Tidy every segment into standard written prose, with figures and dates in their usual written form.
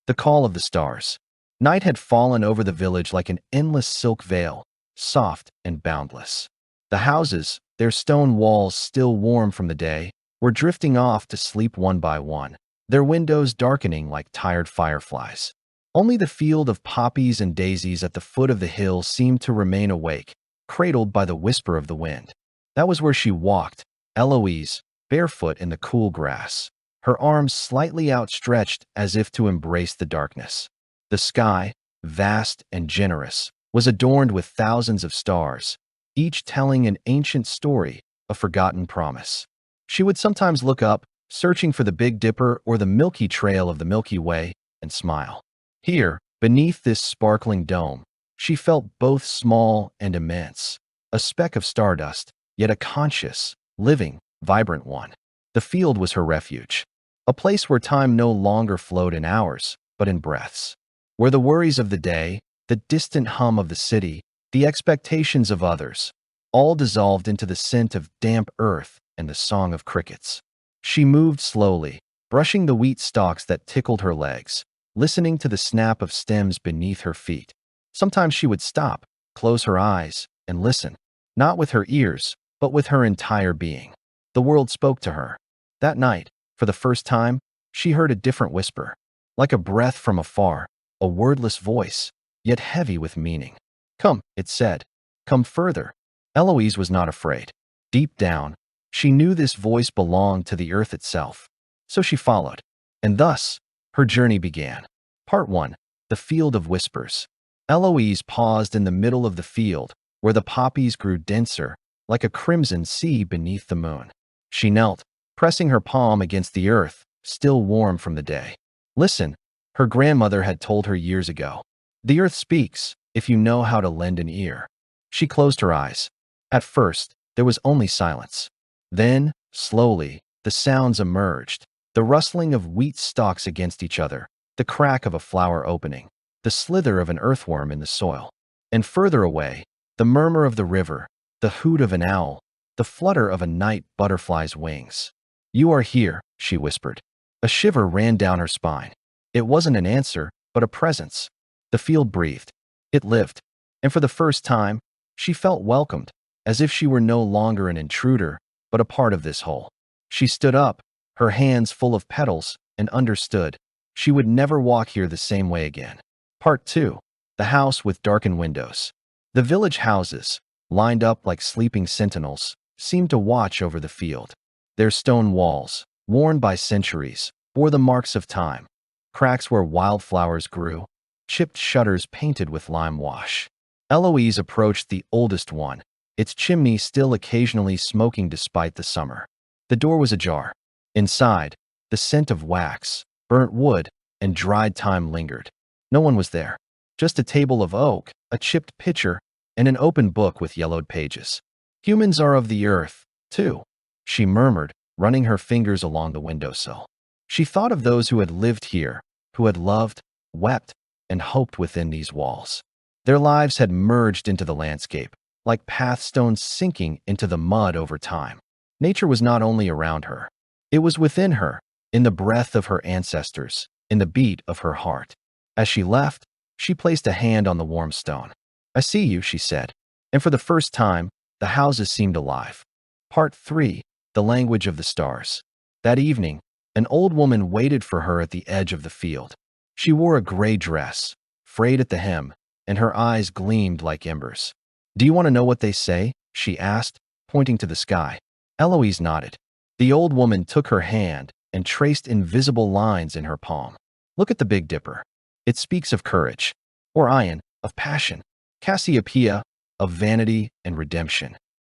The call of the stars. Night had fallen over the village like an endless silk veil, soft and boundless. The houses, their stone walls still warm from the day, were drifting off to sleep one by one, their windows darkening like tired fireflies. Only the field of poppies and daisies at the foot of the hill seemed to remain awake, cradled by the whisper of the wind. That was where she walked, Eloise, barefoot in the cool grass, her arms slightly outstretched as if to embrace the darkness. The sky, vast and generous, was adorned with thousands of stars, each telling an ancient story, a forgotten promise. She would sometimes look up, searching for the Big Dipper or the milky trail of the Milky Way, and smile. Here, beneath this sparkling dome, she felt both small and immense, a speck of stardust, yet a conscious, living, vibrant one. The field was her refuge, a place where time no longer flowed in hours, but in breaths, where the worries of the day, the distant hum of the city, the expectations of others, all dissolved into the scent of damp earth and the song of crickets. She moved slowly, brushing the wheat stalks that tickled her legs, listening to the snap of stems beneath her feet. Sometimes she would stop, close her eyes, and listen, not with her ears, but with her entire being. The world spoke to her. That night, for the first time, she heard a different whisper, like a breath from afar, a wordless voice, yet heavy with meaning. "Come," it said. "Come further." Eloise was not afraid. Deep down, she knew this voice belonged to the earth itself. So she followed. And thus, her journey began. Part 1. The Field of Whispers. Eloise paused in the middle of the field, where the poppies grew denser, like a crimson sea beneath the moon. She knelt, pressing her palm against the earth, still warm from the day. Listen, her grandmother had told her years ago. The earth speaks, if you know how to lend an ear. She closed her eyes. At first, there was only silence. Then, slowly, the sounds emerged. The rustling of wheat stalks against each other, the crack of a flower opening, the slither of an earthworm in the soil. And further away, the murmur of the river, the hoot of an owl, the flutter of a night butterfly's wings. "You are here," she whispered. A shiver ran down her spine. It wasn't an answer, but a presence. The field breathed. It lived. And for the first time, she felt welcomed, as if she were no longer an intruder, but a part of this whole. She stood up, her hands full of petals, and understood. She would never walk here the same way again. Part 2. The House with Darkened Windows. The village houses, lined up like sleeping sentinels, seemed to watch over the field. Their stone walls, worn by centuries, bore the marks of time. Cracks where wildflowers grew, chipped shutters painted with lime wash. Eloise approached the oldest one, its chimney still occasionally smoking despite the summer. The door was ajar. Inside, the scent of wax, burnt wood, and dried time lingered. No one was there. Just a table of oak, a chipped pitcher, and an open book with yellowed pages. "Humans are of the earth, too," she murmured, running her fingers along the windowsill. She thought of those who had lived here, who had loved, wept, and hoped within these walls. Their lives had merged into the landscape, like pathstones sinking into the mud over time. Nature was not only around her. It was within her, in the breath of her ancestors, in the beat of her heart. As she left, she placed a hand on the warm stone. "I see you," she said. And for the first time, the houses seemed alive. Part 3. The Language of the Stars. That evening, an old woman waited for her at the edge of the field. She wore a gray dress, frayed at the hem, and her eyes gleamed like embers. "Do you want to know what they say?" she asked, pointing to the sky. Eloise nodded. The old woman took her hand and traced invisible lines in her palm. "Look at the Big Dipper. It speaks of courage. Orion, of passion. Cassiopeia, of vanity and redemption."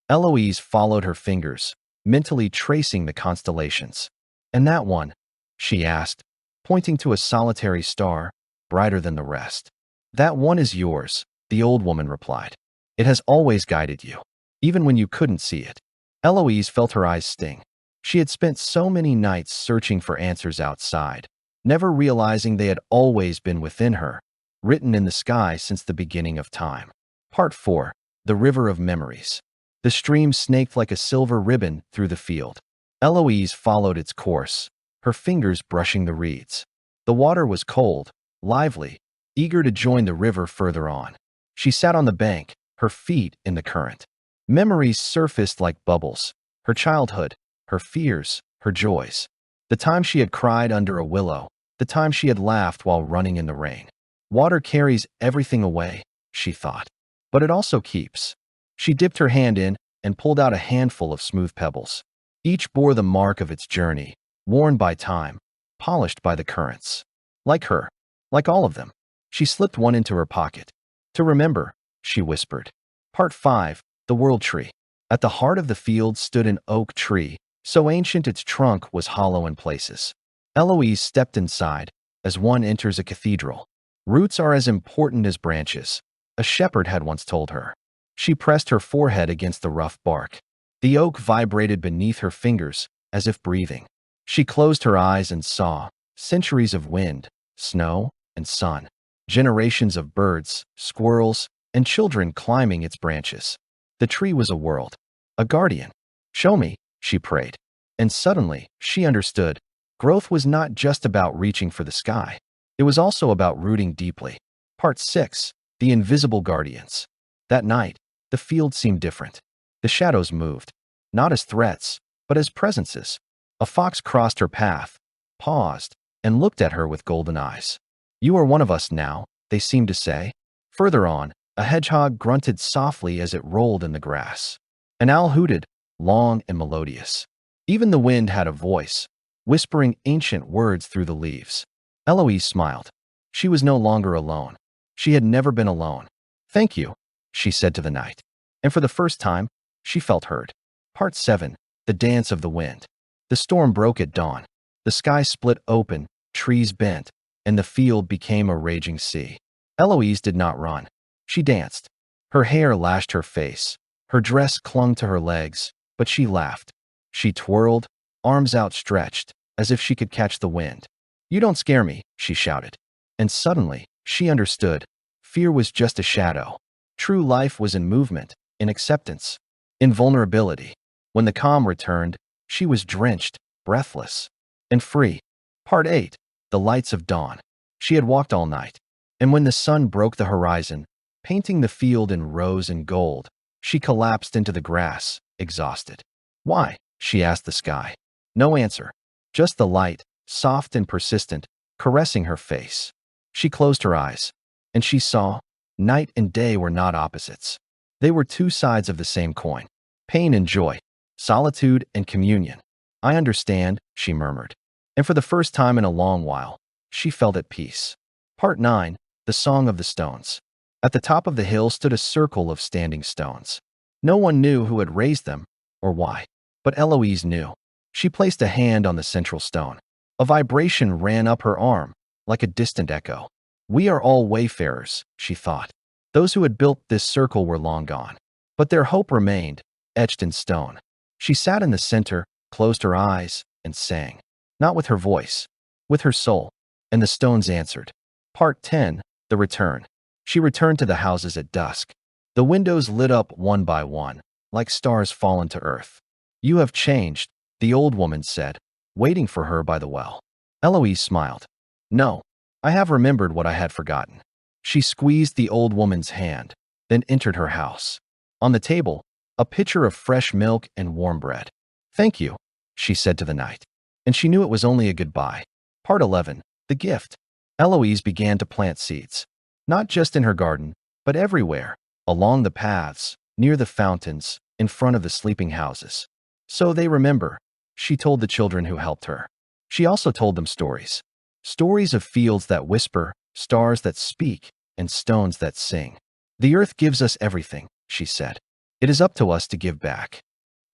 Eloise followed her fingers, mentally tracing the constellations. "And that one?" she asked, pointing to a solitary star, brighter than the rest. "That one is yours," the old woman replied. "It has always guided you, even when you couldn't see it." Eloise felt her eyes sting. She had spent so many nights searching for answers outside, never realizing they had always been within her, written in the sky since the beginning of time. Part 4. The River of Memories. The stream snaked like a silver ribbon through the field. Eloise followed its course, her fingers brushing the reeds. The water was cold, lively, eager to join the river further on. She sat on the bank, her feet in the current. Memories surfaced like bubbles. Her childhood, her fears, her joys. The time she had cried under a willow, the time she had laughed while running in the rain. Water carries everything away, she thought. But it also keeps. She dipped her hand in and pulled out a handful of smooth pebbles. Each bore the mark of its journey, worn by time, polished by the currents. Like her, like all of them. She slipped one into her pocket. To remember, she whispered. Part 5, The World Tree. At the heart of the field stood an oak tree, so ancient its trunk was hollow in places. Eloise stepped inside, as one enters a cathedral. Roots are as important as branches, a shepherd had once told her. She pressed her forehead against the rough bark. The oak vibrated beneath her fingers, as if breathing. She closed her eyes and saw centuries of wind, snow, and sun. Generations of birds, squirrels, and children climbing its branches. The tree was a world, a guardian. Show me, she prayed. And suddenly, she understood. Growth was not just about reaching for the sky. It was also about rooting deeply. Part 6, The Invisible Guardians. That night, the field seemed different. The shadows moved, not as threats, but as presences. A fox crossed her path, paused, and looked at her with golden eyes. You are one of us now, they seemed to say. Further on, a hedgehog grunted softly as it rolled in the grass. An owl hooted, long and melodious. Even the wind had a voice, whispering ancient words through the leaves. Eloise smiled. She was no longer alone. She had never been alone. Thank you, she said to the night. And for the first time, she felt heard. Part 7, The Dance of the Wind. The storm broke at dawn. The sky split open, trees bent, and the field became a raging sea. Eloise did not run. She danced. Her hair lashed her face. Her dress clung to her legs, but she laughed. She twirled, arms outstretched, as if she could catch the wind. You don't scare me, she shouted. And suddenly, she understood. Fear was just a shadow. True life was in movement, in acceptance, in vulnerability. When the calm returned, she was drenched, breathless, and free. Part 8, The Lights of Dawn. She had walked all night, and when the sun broke the horizon, painting the field in rose and gold, she collapsed into the grass, exhausted. Why? She asked the sky. No answer. Just the light, soft and persistent, caressing her face. She closed her eyes, and she saw night and day were not opposites. They were two sides of the same coin. Pain and joy, solitude and communion. I understand, she murmured. And for the first time in a long while, she felt at peace. Part 9, The Song of the Stones. At the top of the hill stood a circle of standing stones. No one knew who had raised them, or why. But Eloise knew. She placed a hand on the central stone. A vibration ran up her arm, like a distant echo. We are all wayfarers, she thought. Those who had built this circle were long gone. But their hope remained, etched in stone. She sat in the center, closed her eyes, and sang. Not with her voice, with her soul. And the stones answered. Part 10, The Return. She returned to the houses at dusk. The windows lit up one by one, like stars fallen to earth. You have changed, the old woman said, waiting for her by the well. Eloise smiled. No, I have remembered what I had forgotten. She squeezed the old woman's hand, then entered her house. On the table, a pitcher of fresh milk and warm bread. Thank you, she said to the night. And she knew it was only a goodbye. Part 11, The Gift. Eloise began to plant seeds. Not just in her garden, but everywhere, along the paths, near the fountains, in front of the sleeping houses. So they remember, she told the children who helped her. She also told them stories. Stories of fields that whisper, stars that speak, and stones that sing. The earth gives us everything, she said. It is up to us to give back.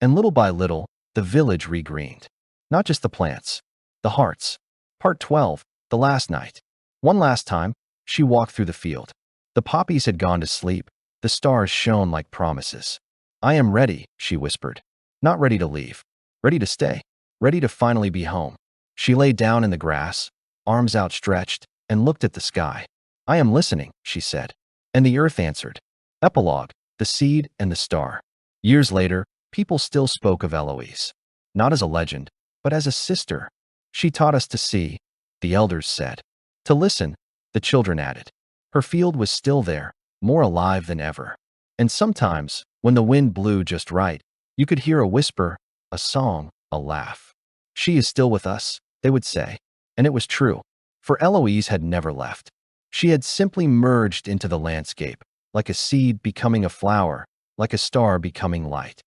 And little by little, the village regreened. Not just the plants, the hearts. Part 12, The Last Night. One last time, she walked through the field. The poppies had gone to sleep. The stars shone like promises. I am ready, she whispered. Not ready to leave. Ready to stay. Ready to finally be home. She lay down in the grass, arms outstretched, and looked at the sky. I am listening, she said. And the earth answered. Epilogue, The Seed and the Star. Years later, people still spoke of Eloise. Not as a legend, but as a sister. She taught us to see, the elders said. To listen, the children added. Her field was still there, more alive than ever. And sometimes, when the wind blew just right, you could hear a whisper, a song, a laugh. She is still with us, they would say. And it was true, for Eloise had never left. She had simply merged into the landscape, like a seed becoming a flower, like a star becoming light.